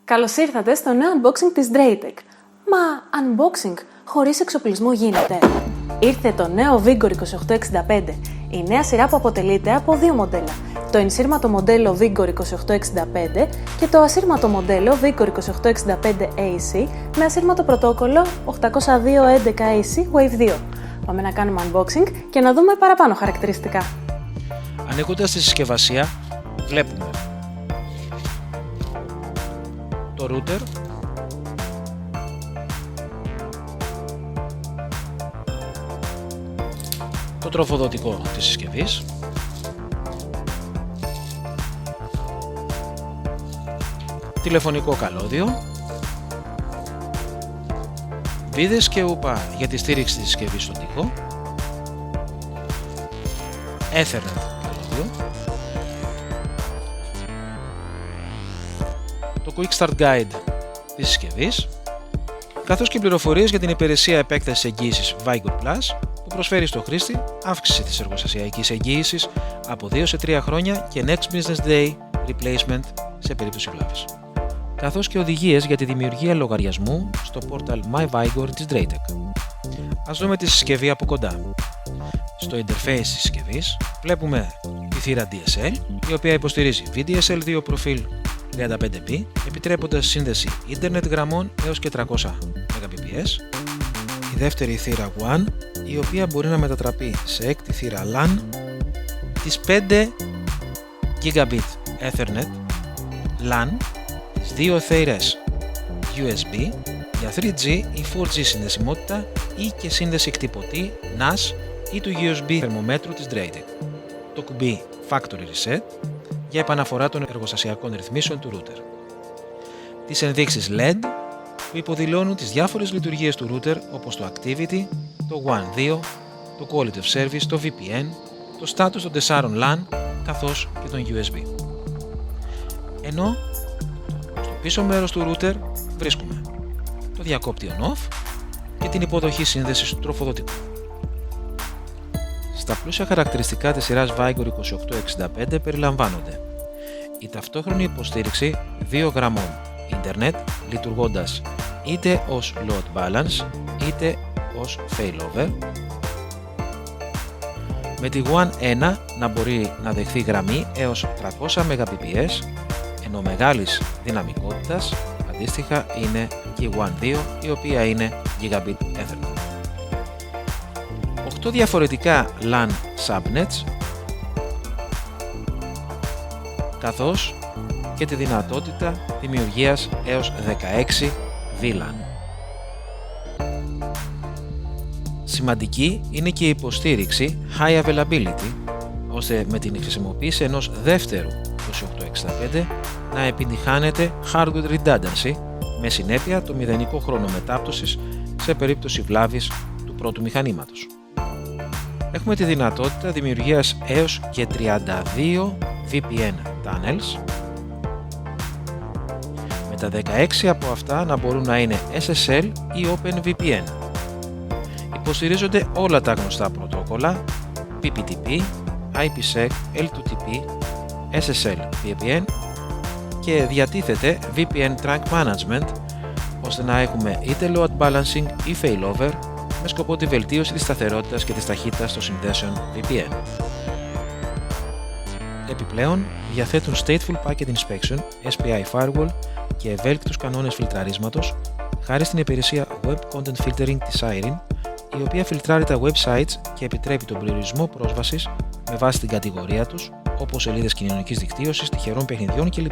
Καλώς ήρθατε στο νέο unboxing της Draytec. Μα unboxing χωρίς εξοπλισμό γίνεται? Ήρθε το νέο Vigor 2865, η νέα σειρά που αποτελείται από δύο μοντέλα. Το ενσύρματο μοντέλο Vigor 2865 και το ασύρματο μοντέλο Vigor 2865AC με ασύρματο πρωτόκολλο 802.11AC Wave 2. Πάμε να κάνουμε unboxing και να δούμε παραπάνω χαρακτηριστικά. Ανοίγοντας τη συσκευασία, βλέπουμε το router, το τροφοδοτικό της συσκευής, τηλεφωνικό καλώδιο, βίδες και ούπα για τη στήριξη της συσκευής στον τοίχο, Ethernet καλώδιο, το Quick Start Guide της συσκευής, καθώς και πληροφορίες για την υπηρεσία επέκτασης εγγύησης Vigor Plus που προσφέρει στο χρήστη αύξηση της εργοστασιακής εγγύησης από 2 σε 3 χρόνια και Next Business Day Replacement σε περίπτωση βλάβης, καθώς και οδηγίες για τη δημιουργία λογαριασμού στο portal My Vigor της Draytec. Ας δούμε τη συσκευή από κοντά. Στο interface της συσκευής βλέπουμε τη θύρα DSL, η οποία υποστηρίζει VDSL 2 προφίλ 35B, επιτρέποντας σύνδεση ίντερνετ γραμμών έως και 300 Mbps. Η δεύτερη θύρα WAN, η οποία μπορεί να μετατραπεί σε έκτη θύρα LAN, τις 5 Gigabit Ethernet LAN, τις δύο θύρες USB για 3G ή 4G συνδεσιμότητα ή και σύνδεση εκτυπωτή NAS ή του USB θερμομέτρου της Draytec. Το κουμπί Factory Reset για επαναφορά των εργοστασιακών ρυθμίσεων του router. Τις ενδείξεις LED που υποδηλώνουν τις διάφορες λειτουργίες του router όπως το Activity, το WAN 2, το Quality of Service, το VPN, το status των 4 LAN καθώς και τον USB. Ενώ στο πίσω μέρος του router βρίσκουμε το διακόπτη on-off και την υποδοχή σύνδεσης του τροφοδοτικού. Στα πλούσια χαρακτηριστικά της σειράς Vigor 2865 περιλαμβάνονται η ταυτόχρονη υποστήριξη 2 γραμμών ίντερνετ λειτουργώντας είτε ως load balance είτε ως failover, με τη WAN 1 να μπορεί να δεχθεί γραμμή έως 300 Mbps, ενώ μεγάλης δυναμικότητας αντίστοιχα είναι και η WAN 2, η οποία είναι Gigabit Ethernet. 8 διαφορετικά LAN subnets, καθώς και τη δυνατότητα δημιουργίας έως 16 VLAN. Σημαντική είναι και η υποστήριξη High Availability, ώστε με την χρησιμοποίηση ενός δεύτερου 2865 να επιτυχάνεται Hardware Redundancy, με συνέπεια το μηδενικό χρόνο μετάπτωσης σε περίπτωση βλάβης του πρώτου μηχανήματος. Έχουμε τη δυνατότητα δημιουργίας έως και 32 VPN tunnels, με τα 16 από αυτά να μπορούν να είναι SSL ή OpenVPN. Υποστηρίζονται όλα τα γνωστά πρωτόκολλα PPTP, IPsec, L2TP, SSL VPN και διατίθεται VPN Trunk Management, ώστε να έχουμε είτε load balancing ή failover με σκοπό τη βελτίωση της σταθερότητας και της ταχύτητας των συνδέσεων VPN. Επιπλέον, διαθέτουν Stateful Packet Inspection, SPI Firewall και ευέλικτους κανόνες φιλτραρίσματος, χάρη στην υπηρεσία Web Content Filtering της Siren, η οποία φιλτράρει τα websites και επιτρέπει τον περιορισμό πρόσβασης με βάση την κατηγορία τους, όπως σελίδες κοινωνικής δικτύωσης, τυχερών παιχνιδιών κλπ.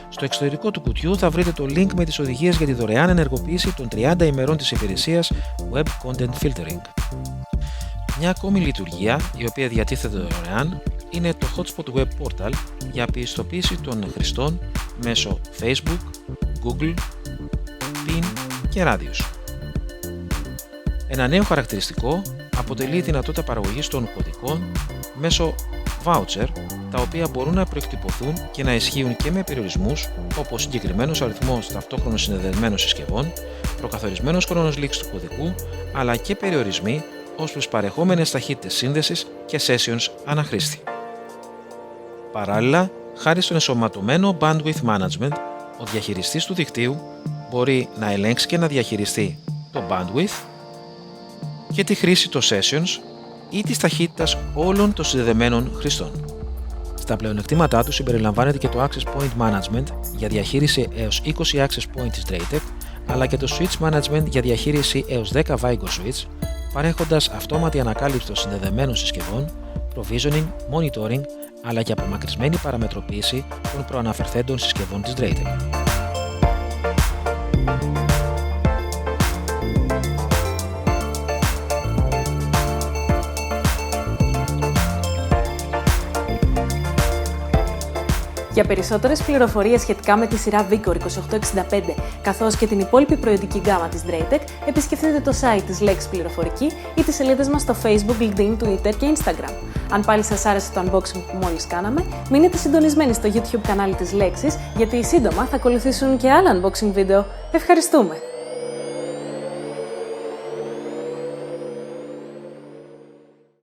Στο εξωτερικό του κουτιού θα βρείτε το link με τις οδηγίες για τη δωρεάν ενεργοποίηση των 30 ημερών της υπηρεσίας Web Content Filtering. Μια ακόμη λειτουργία, η οποία διατίθεται δωρεάν, είναι το Hotspot Web Portal για πιστοποίηση των χρηστών μέσω Facebook, Google, PIN και Radius. Ένα νέο χαρακτηριστικό αποτελεί η δυνατότητα παραγωγής των κωδικών μέσω voucher, τα οποία μπορούν να προεκτυπωθούν και να ισχύουν και με περιορισμούς, όπως συγκεκριμένος αριθμός ταυτόχρονων συνδεδεμένων συσκευών, προκαθορισμένος χρόνος λήξης του κωδικού, αλλά και περιορισμοί ως προς παρεχόμενες ταχύτητες σύνδεσης και sessions αναχρήστη. Παράλληλα, χάρη στον ενσωματωμένο bandwidth management, ο διαχειριστής του δικτύου μπορεί να ελέγξει και να διαχειριστεί το bandwidth και τη χρήση των sessions ή της ταχύτητας όλων των συνδεδεμένων χρηστών. Στα πλεονεκτήματά του συμπεριλαμβάνεται και το Access Point Management για διαχείριση έως 20 Access Point της Draytec, αλλά και το Switch Management για διαχείριση έως 10 Vigo Switch, παρέχοντας αυτόματη ανακάλυψη των συνδεδεμένων συσκευών, provisioning, monitoring, αλλά και απομακρυσμένη παραμετροποίηση των προαναφερθέντων συσκευών της Draytec. Για περισσότερες πληροφορίες σχετικά με τη σειρά Vigor 2865 καθώς και την υπόλοιπη προϊόντικη γκάμα της Draytec, επισκεφτείτε το site της Λέξης Πληροφορική ή τις σελίδες μας στο Facebook, LinkedIn, Twitter και Instagram. Αν πάλι σας άρεσε το unboxing που μόλις κάναμε, μείνετε συντονισμένοι στο YouTube κανάλι της Λέξης, γιατί σύντομα θα ακολουθήσουν και άλλα unboxing βίντεο. Ευχαριστούμε!